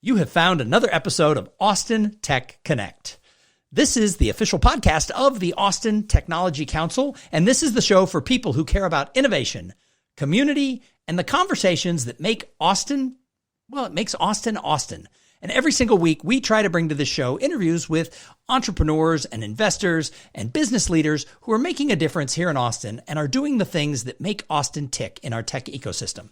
You have found another episode of Austin Tech Connect. This is the official podcast of the Austin Technology Council, and this is the show for people who care about innovation, community, and the conversations that make Austin, well, it makes Austin, Austin. And every single week, we try to bring to this show interviews with entrepreneurs and investors and business leaders who are making a difference here in Austin and are doing the things that make Austin tick in our tech ecosystem.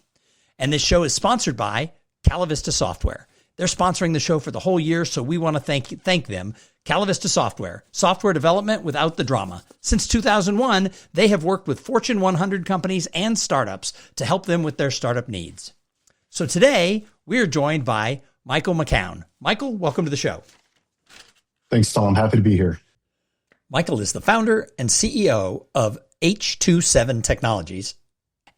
And this show is sponsored by Calavista Software. They're sponsoring the show for the whole year, so we want to thank them. Calavista software development without the drama. Since 2001, they have worked with Fortune 100 companies and startups to help them with their startup needs. So today, we are joined by Michael McCown. Michael, welcome to the show. Thanks, Tom. Happy to be here. Michael is the founder and CEO of H27 Technologies,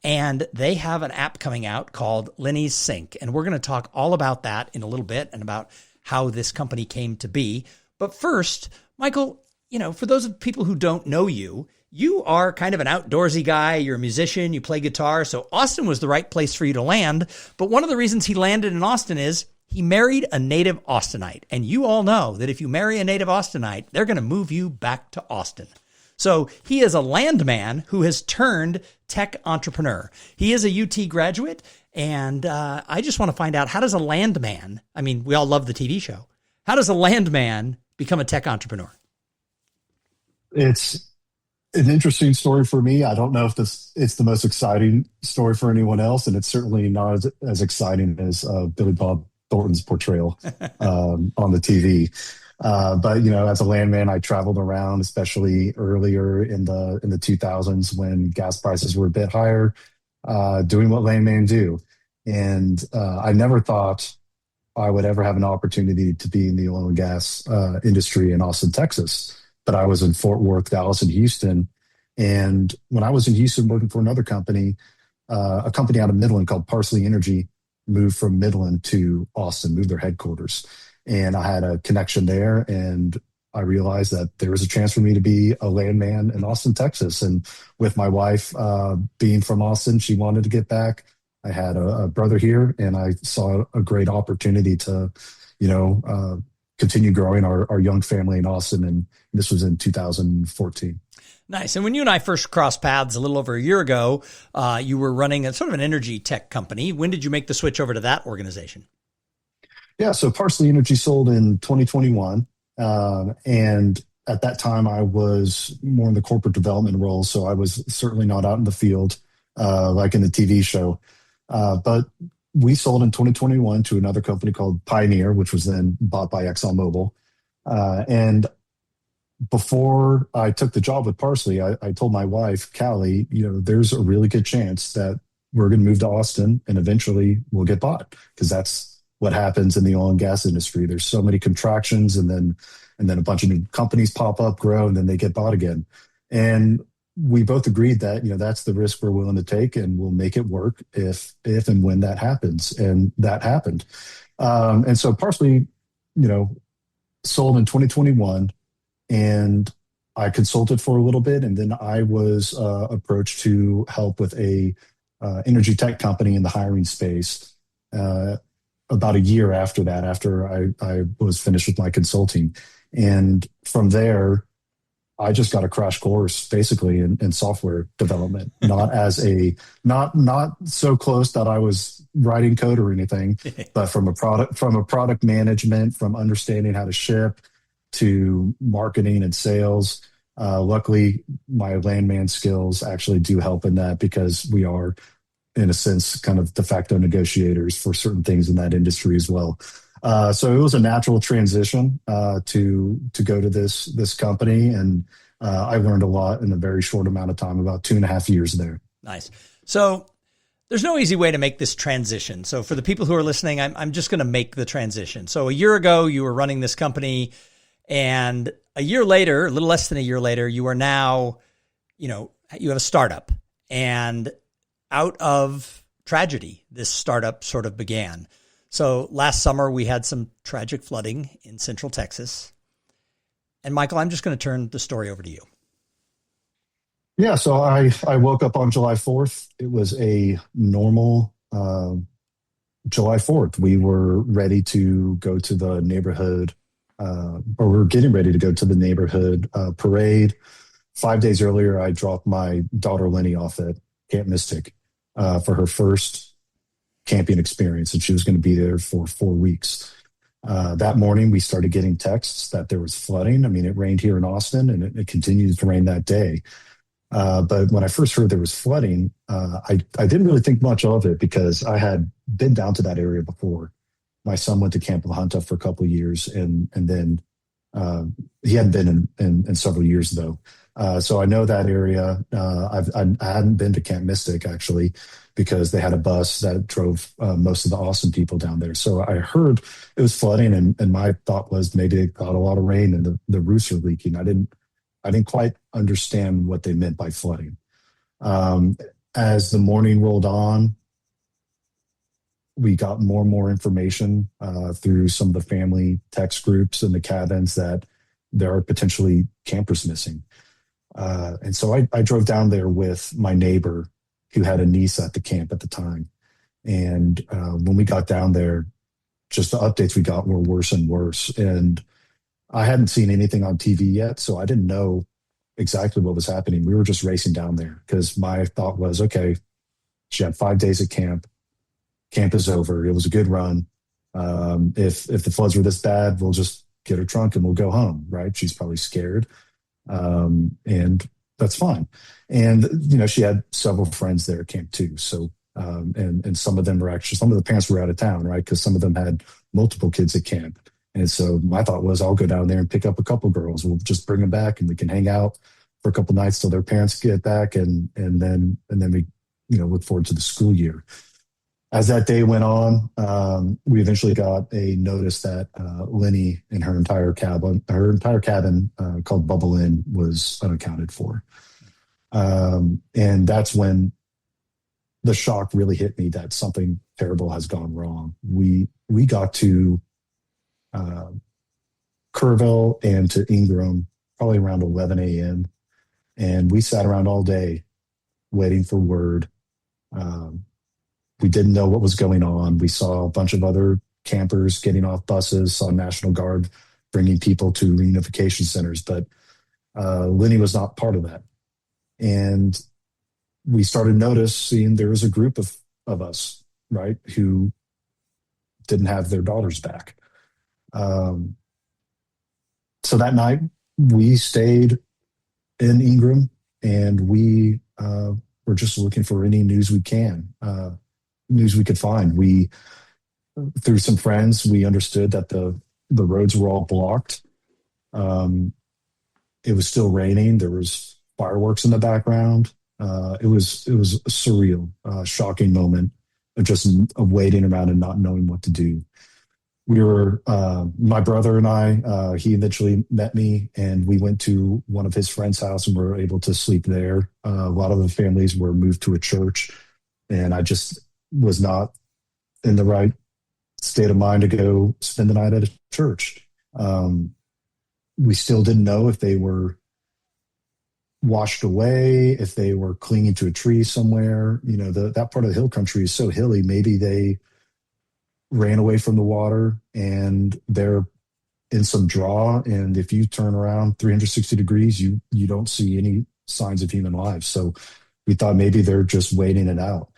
and they have an app coming out called LinnESync, and we're going to talk all about that in a little bit and about how this company came to be. But first, Michael, for those of people who don't know you, you are kind of an outdoorsy guy. You're a musician. You play guitar. So Austin was the right place for you to land. But one of the reasons he landed in Austin is he married a native Austinite. And you all know that if you marry a native Austinite, they're going to move you back to Austin. So he is a landman who has turned tech entrepreneur. He is a UT graduate. And I just want to find out, how does a landman, I mean, we all love the TV show. How does a landman become a tech entrepreneur? It's an interesting story for me. I don't know if it's the most exciting story for anyone else, and it's certainly not as exciting as Billy Bob Thornton's portrayal on the TV. But as a landman, I traveled around, especially earlier in the 2000s when gas prices were a bit higher, doing what landmen do. And I never thought I would ever have an opportunity to be in the oil and gas industry in Austin, Texas. But I was in Fort Worth, Dallas, and Houston. And when I was in Houston working for another company, a company out of Midland called Parsley Energy moved from Midland to Austin, moved their headquarters. And I had a connection there, and I realized that there was a chance for me to be a landman in Austin, Texas. And with my wife being from Austin, she wanted to get back. I had a brother here, and I saw a great opportunity to, continue growing our young family in Austin. And this was in 2014. Nice. And when you and I first crossed paths a little over a year ago, you were running a sort of an energy tech company. When did you make the switch over to that organization? Yeah, so Parsley Energy sold in 2021. And at that time, I was more in the corporate development role. So I was certainly not out in the field like in the TV show. But we sold in 2021 to another company called Pioneer, which was then bought by ExxonMobil. And before I took the job with Parsley, I told my wife, Callie, there's a really good chance that we're going to move to Austin and eventually we'll get bought, because that's what happens in the oil and gas industry. There's so many contractions, and then a bunch of new companies pop up, grow, and then they get bought again. And we both agreed that, that's the risk we're willing to take, and we'll make it work if and when that happens. And that happened. And so Parsley, sold in 2021, and I consulted for a little bit. And then I was approached to help with a energy tech company in the hiring space about a year after that, after I was finished with my consulting. And from there, I just got a crash course basically in software development, not so close that I was writing code or anything, but from a product management, from understanding how to ship to marketing and sales. Luckily, my landman skills actually do help in that, because we are, in a sense, kind of de facto negotiators for certain things in that industry as well. So it was a natural transition to go to this company, and I learned a lot in a very short amount of time, about 2.5 years there. Nice. So there's no easy way to make this transition. So for the people who are listening, I'm just going to make the transition. So a year ago, you were running this company, and a year later, a little less than a year later, you are now, you have a startup, and out of tragedy, this startup sort of began. So last summer, we had some tragic flooding in Central Texas. And Michael, I'm just going to turn the story over to you. Yeah, so I woke up on July 4th. It was a normal July 4th, we were ready to go to the neighborhood, or we are getting ready to go to the neighborhood parade. 5 days earlier, I dropped my daughter Lenny off at Camp Mystic for her first camping experience, and she was going to be there for 4 weeks. That morning, we started getting texts that there was flooding. I mean, it rained here in Austin, and it continued to rain that day. But when I first heard there was flooding, I didn't really think much of it because I had been down to that area before. My son went to Camp La Junta for a couple of years, and then he hadn't been in several years though. So I know that area. I hadn't been to Camp Mystic actually because they had a bus that drove most of the Austin people down there. So I heard it was flooding, and my thought was maybe it got a lot of rain and the roofs are leaking. I didn't quite understand what they meant by flooding. As the morning rolled on, we got more and more information through some of the family text groups in the cabins that there are potentially campers missing. And so I drove down there with my neighbor who had a niece at the camp at the time. And when we got down there, just the updates we got were worse and worse. And I hadn't seen anything on TV yet, so I didn't know exactly what was happening. We were just racing down there because my thought was, okay, she had 5 days at camp. Camp is over. It was a good run. If the floods were this bad, we'll just get her trunk and we'll go home, right? She's probably scared. And that's fine. And, she had several friends there at camp too. So, and some of them were actually, some of the parents were out of town, right? Because some of them had multiple kids at camp. And so my thought was I'll go down there and pick up a couple girls. We'll just bring them back and we can hang out for a couple nights till their parents get back. And then we, look forward to the school year. As that day went on, we eventually got a notice that Lenny and her entire cabin called Bubble Inn was unaccounted for. And that's when the shock really hit me that something terrible has gone wrong. We got to Kerrville and to Ingram probably around 11 a.m. And we sat around all day waiting for word. We didn't know what was going on. We saw a bunch of other campers getting off buses, saw National Guard bringing people to reunification centers, but Lenny was not part of that. And we started noticing there was a group of us, right, who didn't have their daughters back. So that night we stayed in Ingram and we were just looking for any news we could find. We, through some friends, we understood that the roads were all blocked. It was still raining. There was fireworks in the background. It was a surreal, shocking moment of waiting around and not knowing what to do. We were, my brother and I, he eventually met me and we went to one of his friend's house and were able to sleep there. A lot of the families were moved to a church and I just was not in the right state of mind to go spend the night at a church. We still didn't know if they were washed away, if they were clinging to a tree somewhere. That part of the hill country is so hilly. Maybe they ran away from the water and they're in some draw. And if you turn around 360 degrees, you don't see any signs of human life. So we thought maybe they're just waiting it out.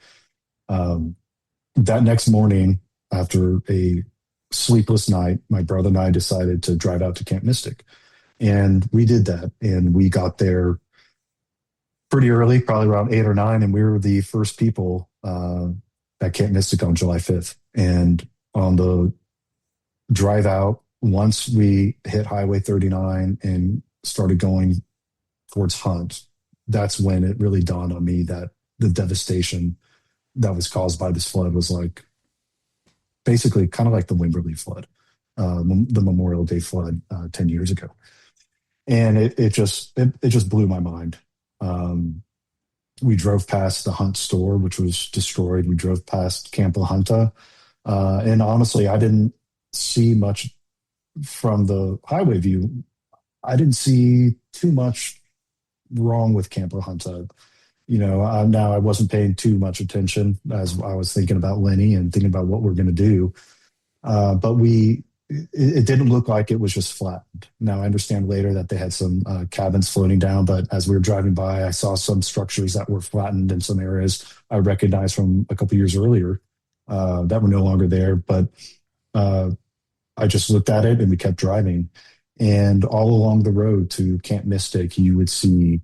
That next morning, after a sleepless night, my brother and I decided to drive out to Camp Mystic. And we did that. And we got there pretty early, probably around 8 or 9. And we were the first people at Camp Mystic on July 5th. And on the drive out, once we hit Highway 39 and started going towards Hunt, that's when it really dawned on me that the devastation that was caused by this flood was basically kind of like the Wimberley flood, the Memorial Day flood 10 years ago. And it just blew my mind. We drove past the Hunt store, which was destroyed. We drove past Camp La Junta. And honestly, I didn't see much from the highway view. I didn't see too much wrong with Camp La Junta. Now I wasn't paying too much attention as I was thinking about Lenny and thinking about what we're going to do. But it didn't look like it was just flattened. Now I understand later that they had some cabins floating down, but as we were driving by, I saw some structures that were flattened in some areas I recognized from a couple years earlier that were no longer there. But I just looked at it and we kept driving. And all along the road to Camp Mystic, you would see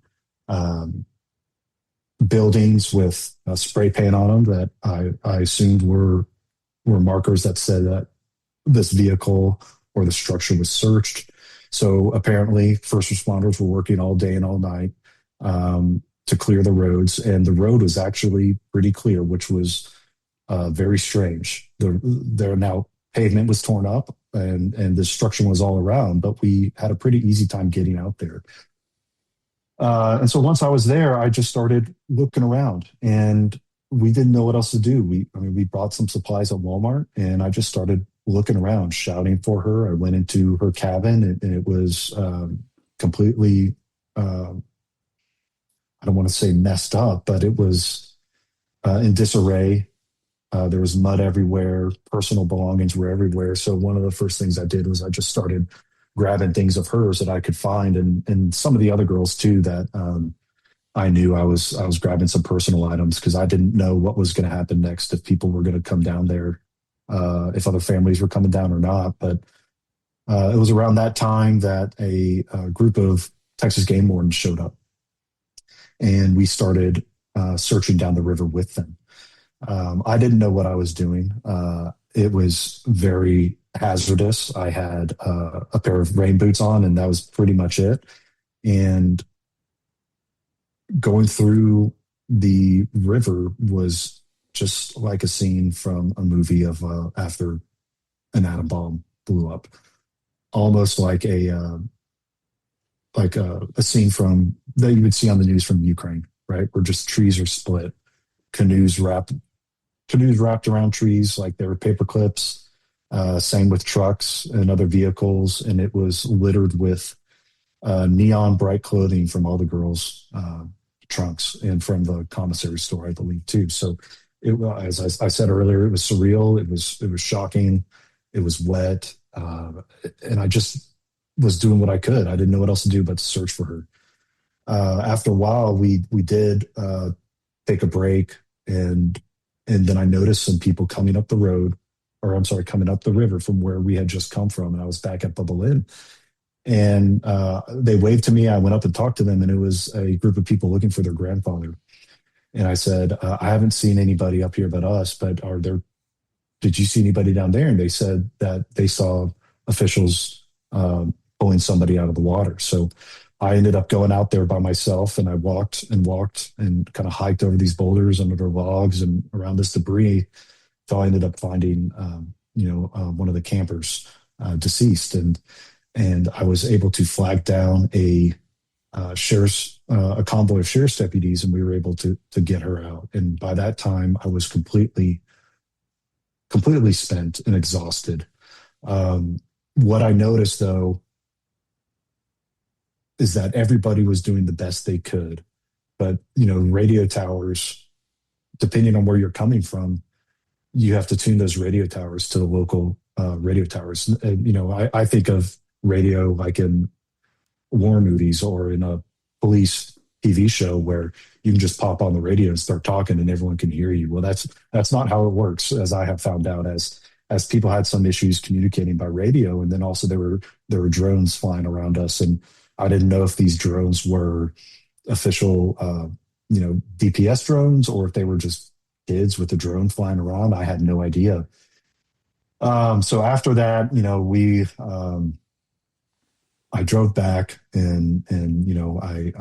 buildings with spray paint on them that I assumed were markers that said that this vehicle or the structure was searched. So apparently first responders were working all day and all night to clear the roads. And the road was actually pretty clear, which was very strange. There now pavement was torn up and destruction was all around, but we had a pretty easy time getting out there. And so once I was there, I just started looking around and we didn't know what else to do. We bought some supplies at Walmart and I just started looking around, shouting for her. I went into her cabin and it was completely, I don't want to say messed up, but it was in disarray. There was mud everywhere. Personal belongings were everywhere. So one of the first things I did was I just started grabbing things of hers that I could find, and some of the other girls too that I knew. I was grabbing some personal items because I didn't know what was going to happen next, if people were going to come down there, if other families were coming down or not. But it was around that time that a group of Texas game wardens showed up, and we started searching down the river with them. I didn't know what I was doing. It was very hazardous. I had a pair of rain boots on, and that was pretty much it. And going through the river was just like a scene from a movie of after an atom bomb blew up, almost like a scene from that you would see on the news from Ukraine, right? Where just trees are split, canoes wrapped around trees like they were paper clips. Same with trucks and other vehicles, and it was littered with neon bright clothing from all the girls' trunks and from the commissary store, I believe, too. So, as I said earlier, it was surreal. It was shocking. It was wet, and I just was doing what I could. I didn't know what else to do but to search for her. After a while, we did take a break, and then I noticed some people coming up the road, or I'm sorry, coming up the river from where we had just come from. And I was back at Bubba Lynn. And they waved to me. I went up and talked to them, and it was a group of people looking for their grandfather. And I said, I haven't seen anybody up here but us, but did you see anybody down there? And they said that they saw officials pulling somebody out of the water. So I ended up going out there by myself, and I walked and kind of hiked over these boulders under the logs and around this debris. So I ended up finding, one of the campers deceased, and I was able to flag down a convoy of sheriff's deputies, and we were able to get her out. And by that time, I was completely spent and exhausted. What I noticed, though, is that everybody was doing the best they could, but radio towers, depending on where you're coming from, you have to tune those radio towers to the local radio towers. I think of radio like in war movies or in a police TV show where you can just pop on the radio and start talking and everyone can hear you. Well, that's not how it works, as I have found out, as people had some issues communicating by radio. And then also there were drones flying around us. And I didn't know if these drones were official, DPS drones, or if they were just kids with a drone flying around. I had no idea. So after that, I drove back and I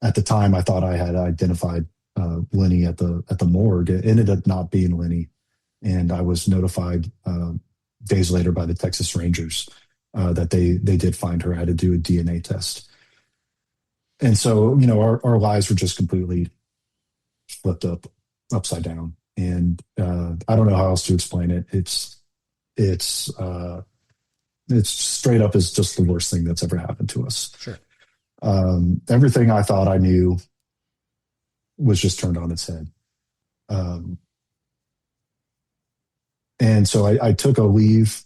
at the time I thought I had identified Lenny at the morgue. It ended up not being Lenny, and I was notified days later by the Texas Rangers that they did find her. I had to do a DNA test, and so our lives were just completely flipped upside down. And I don't know how else to explain it. It's straight up is just the worst thing that's ever happened to us. Sure. Everything I thought I knew was just turned on its head. And so I took a leave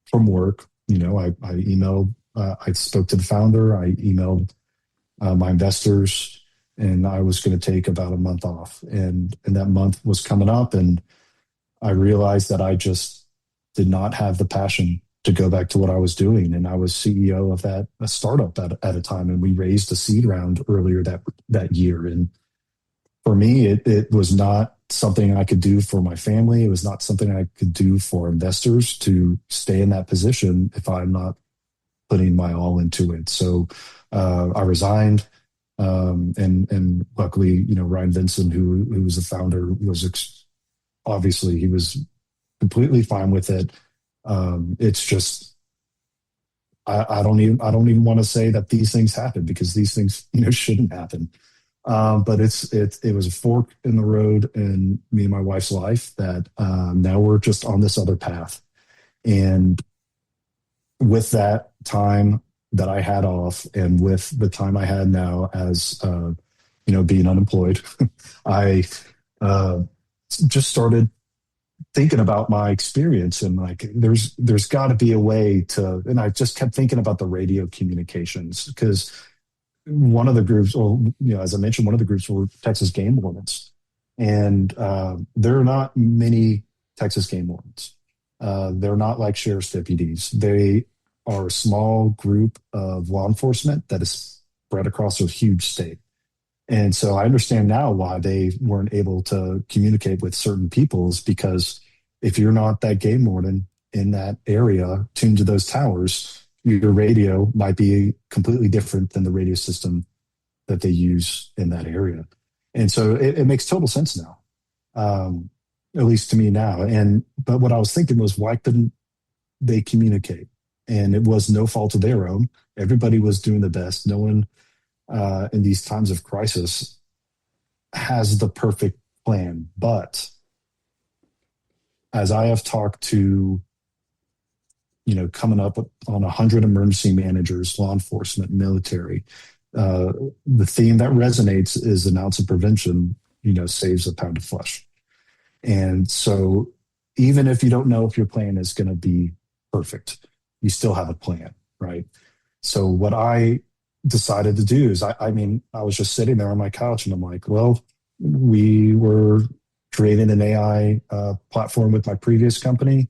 from work. I emailed, I spoke to the founder, I emailed my investors, and I was going to take about a month off. And that month was coming up, and I realized that I just did not have the passion to go back to what I was doing. And I was CEO of a startup at a time, and we raised a seed round earlier that year. And for me, it was not something I could do for my family. It was not something I could do for investors to stay in that position if I'm not putting my all into it. So I resigned. And luckily, Ryan Vincent, who was the founder, was obviously, he was completely fine with it. It's just, I don't even want to say that these things happen, because these things, shouldn't happen. But it was a fork in the road in me and my wife's life that now we're just on this other path. And with that time that I had off, and with the time I had now as being unemployed, I just started thinking about my experience, and like there's got to be a way to. And I just kept thinking about the radio communications, because one of the groups, as I mentioned, one of the groups were Texas game wardens, and there are not many Texas game wardens. They're not like sheriff's deputies. They are a small group of law enforcement that is spread across a huge state. And so I understand now why they weren't able to communicate with certain peoples, because if you're not that game warden in that area tuned to those towers, your radio might be completely different than the radio system that they use in that area. And so it makes total sense now, at least to me now. But what I was thinking was, why couldn't they communicate? And it was no fault of their own. Everybody was doing the best. No one in these times of crisis has the perfect plan. But as I have talked to, coming up on 100 emergency managers, law enforcement, military, the theme that resonates is an ounce of prevention, saves a pound of flesh. And so even if you don't know if your plan is going to be perfect, you still have a plan, right? So what I decided to do is, I was just sitting there on my couch, and I'm like, well, we were creating an AI platform with my previous company.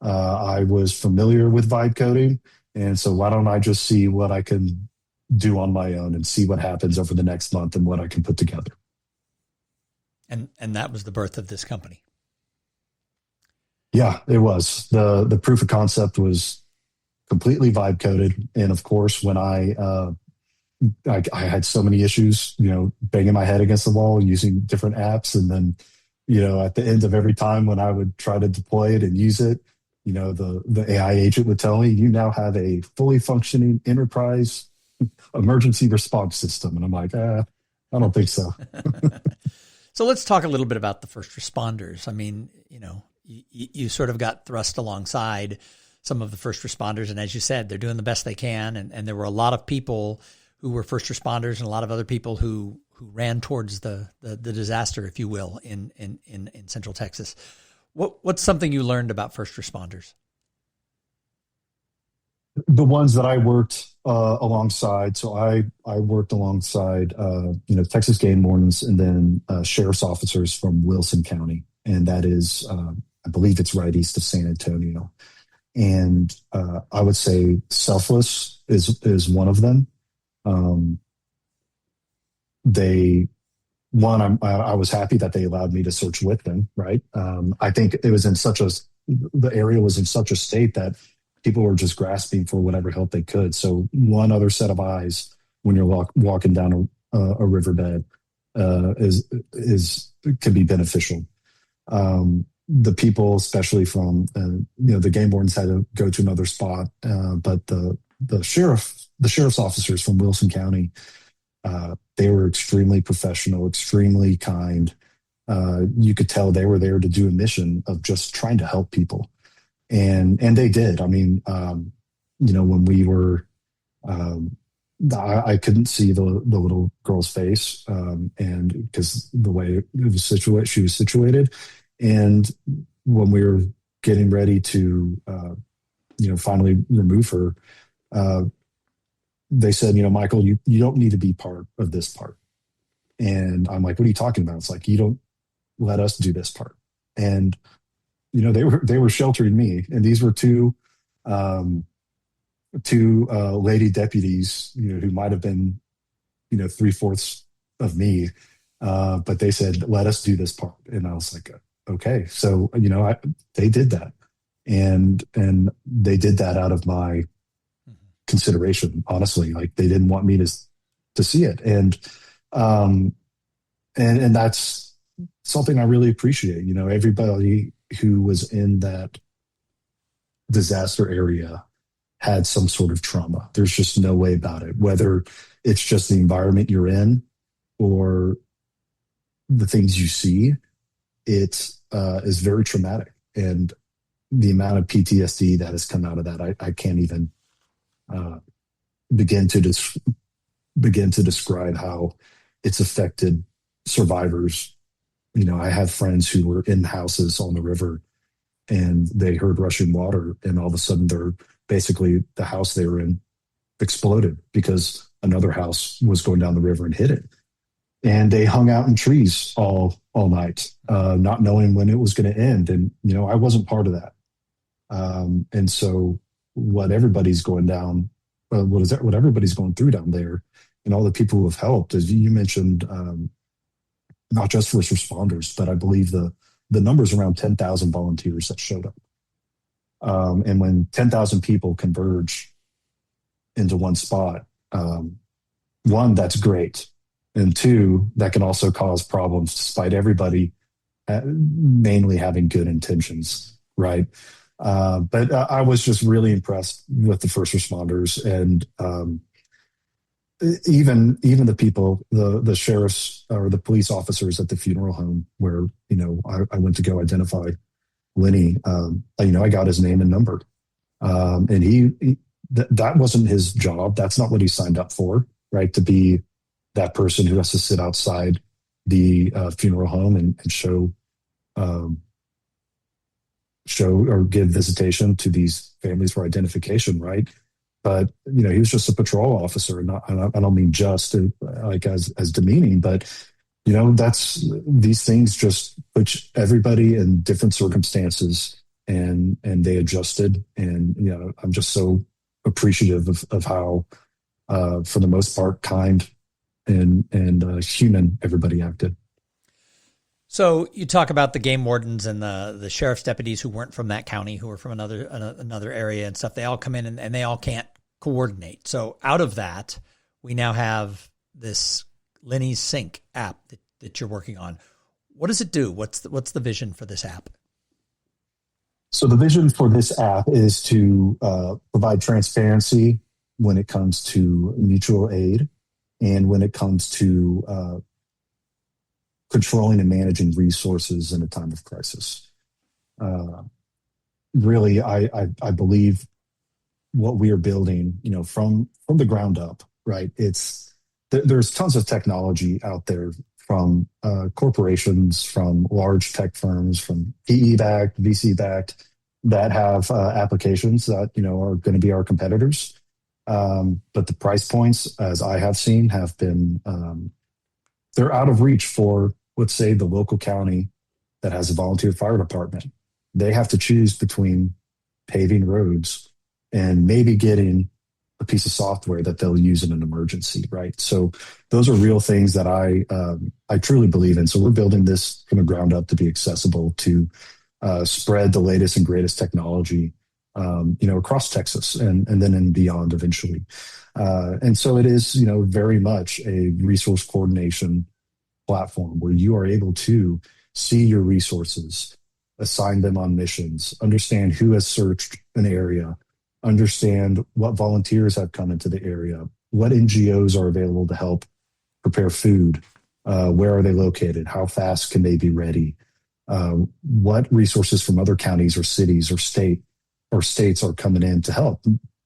I was familiar with vibe coding. And so why don't I just see what I can do on my own and see what happens over the next month and what I can put together. And that was the birth of this company. Yeah, it was. The proof of concept was completely vibe coded. And of course, when I had so many issues, banging my head against the wall using different apps. And then, at the end of every time when I would try to deploy it and use it, the AI agent would tell me, you now have a fully functioning enterprise emergency response system. And I'm like, I don't think so. So let's talk a little bit about the first responders. I mean, you sort of got thrust alongside some of the first responders. And as you said, they're doing the best they can. And there were a lot of people who were first responders and a lot of other people who ran towards the disaster, if you will, in Central Texas. What's something you learned about first responders? The ones that I worked alongside. So I worked alongside, Texas game wardens, and then sheriff's officers from Wilson County. And that is, I believe it's right east of San Antonio. And I would say Selfless is one of them. I was happy that they allowed me to search with them, right? I think it was the area was in such a state that people were just grasping for whatever help they could. So one other set of eyes when you're walking down a riverbed can be beneficial. The people, especially from the game wardens, had to go to another spot, but the sheriff's officers from Wilson County, they were extremely professional, extremely kind. You could tell they were there to do a mission of just trying to help people. And they did. I mean, when we were I couldn't see the little girl's face, and because the way it was situated, she was situated, and when we were getting ready to, finally remove her, uh, they said, Michael, you don't need to be part of this part. And I'm like, what are you talking about? It's like, you don't let us do this part. And they were sheltering me, and these were um, two lady deputies, who might have been, three-fourths of me, but they said, let us do this part. And I was like, okay. So they did that, and they did that out of my consideration. Honestly, like, they didn't want me to see it, um, and that's something I really appreciate. Everybody who was in that disaster area had some sort of trauma. There's just no way about it, whether it's just the environment you're in or the things you see. It is very traumatic, and the amount of PTSD that has come out of that, I can't even begin to describe how it's affected survivors. I have friends who were in houses on the river, and they heard rushing water, and all of a sudden basically the house they were in exploded because another house was going down the river and hit it. And they hung out in trees all night, not knowing when it was going to end. And I wasn't part of that. And so what everybody's going down, what everybody's going through down there, and all the people who have helped, as you mentioned, not just first responders, but I believe the number's around 10,000 volunteers that showed up. And when 10,000 people converge into one spot, one, that's great. And two, that can also cause problems despite everybody mainly having good intentions, right? But I was just really impressed with the first responders, and even the people, the sheriffs or the police officers at the funeral home where I went to go identify Lenny. I got his name and number, and that wasn't his job. That's not what he signed up for, right? To be that person who has to sit outside the funeral home and show or give visitation to these families for identification, right? But he was just a patrol officer, and I don't mean just like as demeaning, but that's, these things just put everybody in different circumstances, and they adjusted. And I'm just so appreciative of how, for the most part, kind and human everybody acted. So you talk about the game wardens and the sheriff's deputies who weren't from that county, who were from another area and stuff. They all come in and they all can't coordinate. So out of that, we now have this LinnESync app that you're working on. What does it do? What's the vision for this app? So the vision for this app is to provide transparency when it comes to mutual aid, and when it comes to controlling and managing resources in a time of crisis. Really, I believe what we are building, from the ground up, right? There's tons of technology out there from corporations, from large tech firms, from PE-backed, VC-backed, that have applications that are going to be our competitors. But the price points, as I have seen, have been they're out of reach for, let's say, the local county that has a volunteer fire department. They have to choose between paving roads and maybe getting a piece of software that they'll use in an emergency, right? So those are real things that I truly believe in. So we're building this from the ground up to be accessible, to spread the latest and greatest technology, across Texas and then and beyond eventually. And so it is, very much a resource coordination platform where you are able to see your resources, assign them on missions, understand who has searched an area, understand what volunteers have come into the area, what NGOs are available to help prepare food, where are they located, how fast can they be ready, what resources from other counties or cities or states are coming in to help,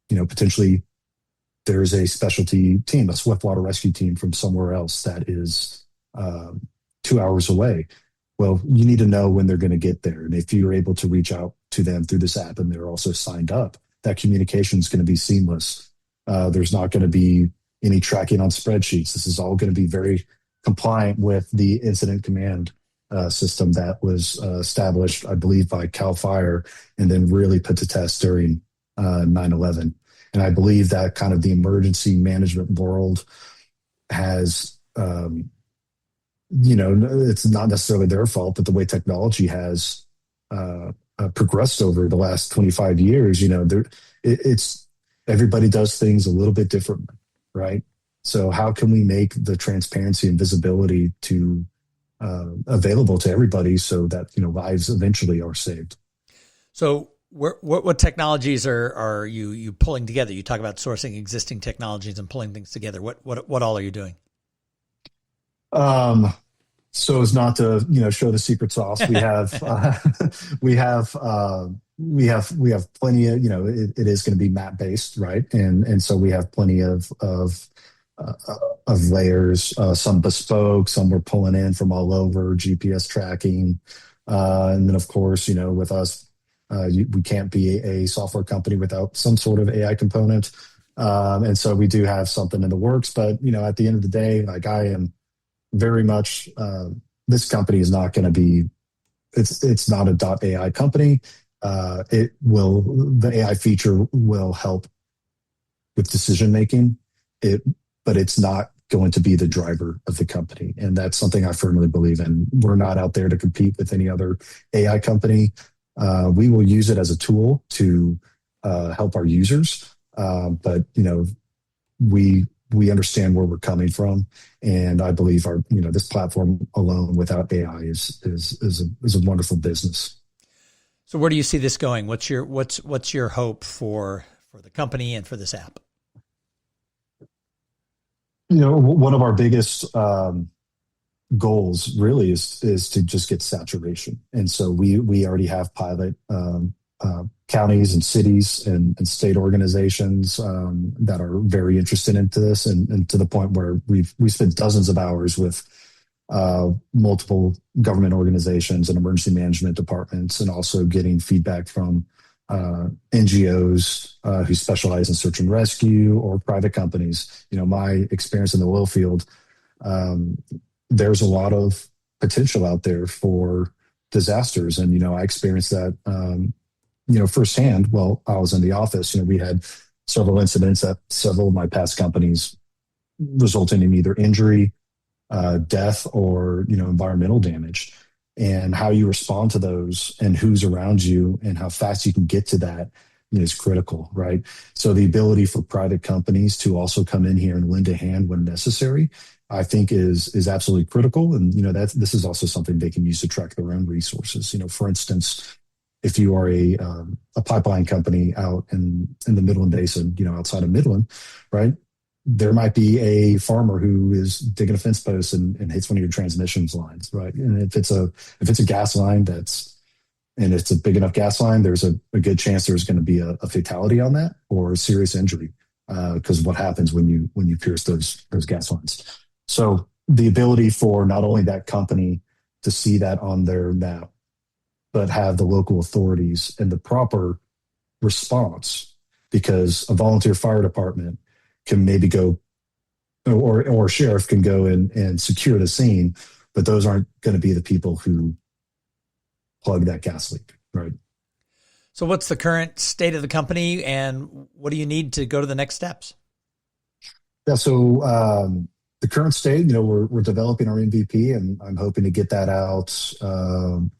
potentially there's a specialty team, a swiftwater rescue team from somewhere else that is 2 hours away. Well, you need to know when they're going to get there. And if you're able to reach out to them through this app and they're also signed up, that communication is going to be seamless. There's not going to be any tracking on spreadsheets. This is all going to be very compliant with the incident command system that was established, I believe, by CAL FIRE and then really put to test during 9/11. And I believe that kind of the emergency management world has, it's not necessarily their fault, but the way technology has progressed over the last 25 years, it's everybody does things a little bit differently, right? So how can we make the transparency and visibility to available to everybody so that lives eventually are saved? So what technologies are you pulling together? You talk about sourcing existing technologies and pulling things together. What all are you doing? So as not to show the secret sauce, we have we have plenty of it is going to be map based, right? And so we have plenty of layers, some bespoke, some we're pulling in from all over, GPS tracking, and then of course with us. We can't be a software company without some sort of AI component. And so we do have something in the works. But, at the end of the day, like I am very much, this company is not going to be, it's not a .ai company. The AI feature will help with decision making, but it's not going to be the driver of the company. And that's something I firmly believe in. We're not out there to compete with any other AI company. We will use it as a tool to help our users, but we understand where we're coming from, and I believe our this platform alone without AI is a wonderful business. So where do you see this going? What's your hope for the company and for this app? One of our biggest goals really is to just get saturation. And so we already have pilot counties and cities and state organizations that are very interested into this, and to the point where we spent dozens of hours with multiple government organizations and emergency management departments, and also getting feedback from NGOs who specialize in search and rescue, or private companies. My experience in the oil field, there's a lot of potential out there for disasters. And, I experienced that, firsthand. Well, I was in the office, we had several incidents at several of my past companies resulting in either injury, death, or, environmental damage. And how you respond to those and who's around you and how fast you can get to that is critical, right? So the ability for private companies to also come in here and lend a hand when necessary, I think is absolutely critical. And, this is also something they can use to track their own resources. For instance, if you are a pipeline company out in the Midland Basin, outside of Midland, right? There might be a farmer who is digging a fence post and hits one of your transmissions lines, right? And if it's a gas line and it's a big enough gas line, there's a good chance there's going to be a fatality on that, or a serious injury, because what happens when you pierce those gas lines. So the ability for not only that company to see that on their map, but have the local authorities and the proper response, because a volunteer fire department can maybe go, or a sheriff can go and secure the scene, but those aren't going to be the people who plug that gas leak, right? So what's the current state of the company, and what do you need to go to the next steps? Yeah, so the current state, we're developing our MVP, and I'm hoping to get that out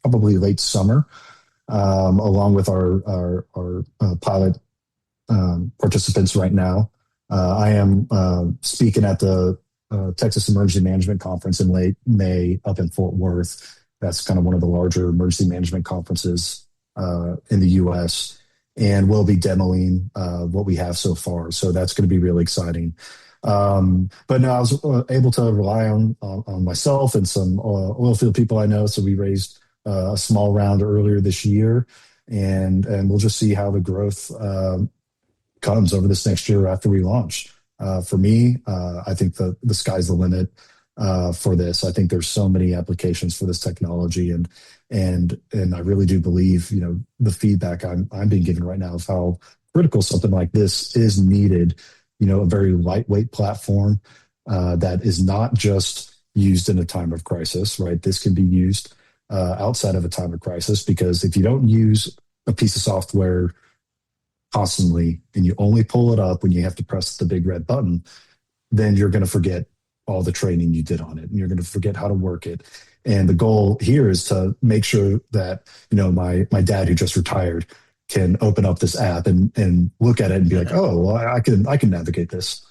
probably late summer, along with our pilot participants right now. I am speaking at the Texas Emergency Management Conference in late May up in Fort Worth. That's kind of one of the larger emergency management conferences in the U.S., and we'll be demoing what we have so far. So that's going to be really exciting. But no, I was able to rely on myself and some oil field people I know. So we raised a small round earlier this year, and we'll just see how the growth comes over this next year after we launch. For me, I think the sky's the limit for this. I think there's so many applications for this technology, and I really do believe, the feedback I'm being given right now of how critical something like this is needed. A very lightweight platform that is not just used in a time of crisis, right? This can be used outside of a time of crisis, because if you don't use a piece of software constantly and you only pull it up when you have to press the big red button, then you're going to forget all the training you did on it, and you're going to forget how to work it. And the goal here is to make sure that, my dad, who just retired, can open up this app and look at it and be like, oh, well, I can navigate this.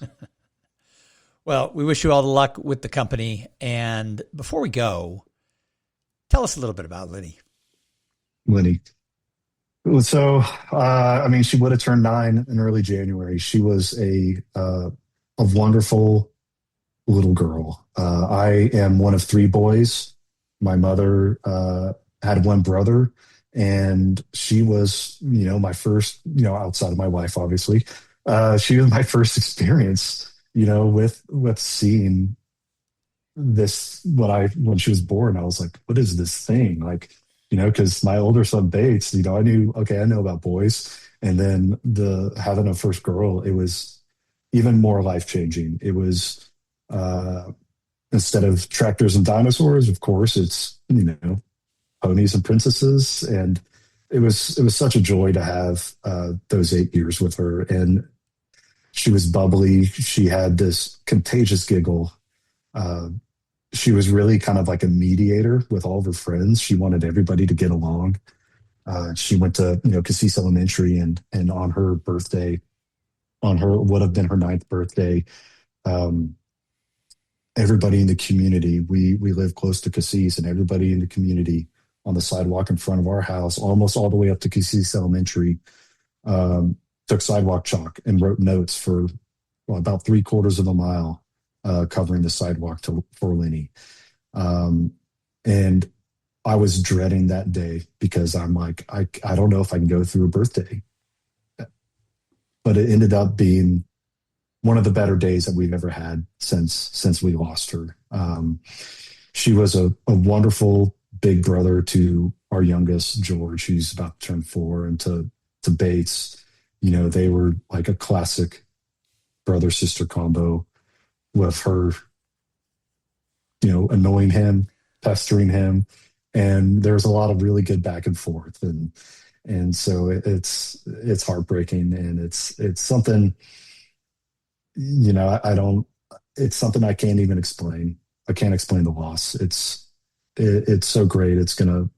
Well, we wish you all the luck with the company. And before we go, tell us a little bit about Linny. Linny. So, she would have turned 9 in early January. She was a wonderful little girl. I am one of 3 boys. My mother had 1 brother, and she was, my first, outside of my wife, obviously, she was my first experience, with seeing this. When she was born, I was like, what is this thing? Like, because my older son Bates, I knew, okay, I know about boys. And then having a first girl, it was even more life-changing. It was, instead of tractors and dinosaurs, of course, it's, ponies and princesses. And it was such a joy to have those 8 years with her. And she was bubbly. She had this contagious giggle. She was really kind of like a mediator with all of her friends. She wanted everybody to get along. She went to, Cassis Elementary, and on her birthday, would have been her 9th birthday, everybody in the community, we live close to Cassis, and everybody in the community on the sidewalk in front of our house, almost all the way up to Cassis Elementary, took sidewalk chalk and wrote notes for about 3/4 of a mile, covering the sidewalk for Linny. And I was dreading that day, because I'm like, I don't know if I can go through a birthday. But it ended up being one of the better days that we've ever had since we lost her. She was a wonderful big brother to our youngest, George, who's about to turn 4, and to Bates. They were like a classic brother-sister combo, with her, annoying him, pestering him. And there's a lot of really good back and forth. And so it's heartbreaking, and it's something, it's something I can't even explain. I can't explain the loss. It's so great. It's going to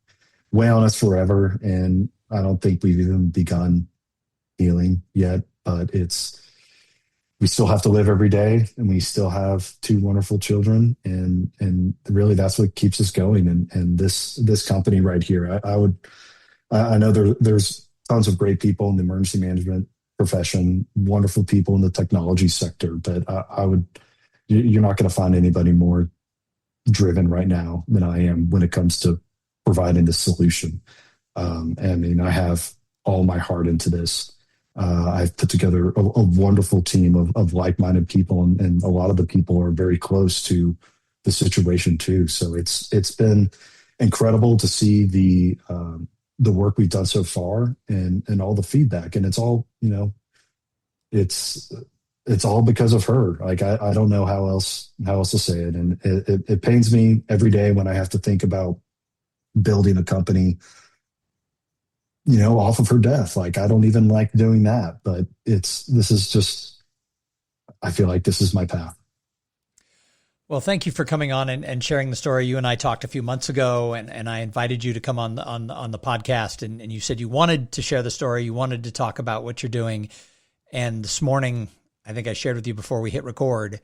weigh on us forever. And I don't think we've even begun healing yet, but we still have to live every day, and we still have 2 wonderful children. And really that's what keeps us going. And this company right here, I know there's tons of great people in the emergency management profession, wonderful people in the technology sector, but you're not going to find anybody more driven right now than I am when it comes to providing the solution. I have all my heart into this. I've put together a wonderful team of like-minded people, and a lot of the people are very close to the situation too. So it's been incredible to see the work we've done so far, and all the feedback. And it's all, it's all because of her. Like, I don't know how else to say it. And it pains me every day when I have to think about building a company, off of her death. Like, I don't even like doing that, but I feel like this is my path. Well, thank you for coming on and sharing the story. You and I talked a few months ago, and I invited you to come on the podcast, and you said you wanted to share the story. You wanted to talk about what you're doing. And this morning, I think I shared with you before we hit record,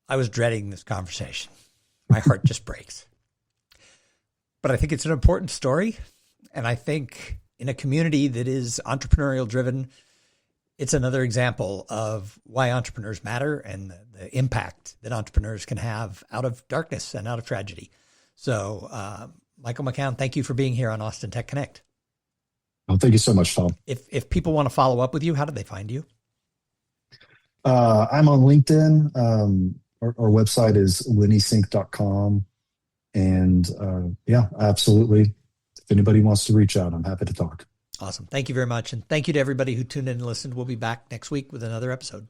I was dreading this conversation. My heart just breaks. But I think it's an important story. And I think in a community that is entrepreneurial driven, it's another example of why entrepreneurs matter, and the impact that entrepreneurs can have out of darkness and out of tragedy. So, Michael McCown, thank you for being here on Austin Tech Connect. Well, thank you so much, Thom. If people want to follow up with you, how do they find you? I'm on LinkedIn. Our website is LinnESync.com. And yeah, absolutely. If anybody wants to reach out, I'm happy to talk. Awesome. Thank you very much. And thank you to everybody who tuned in and listened. We'll be back next week with another episode.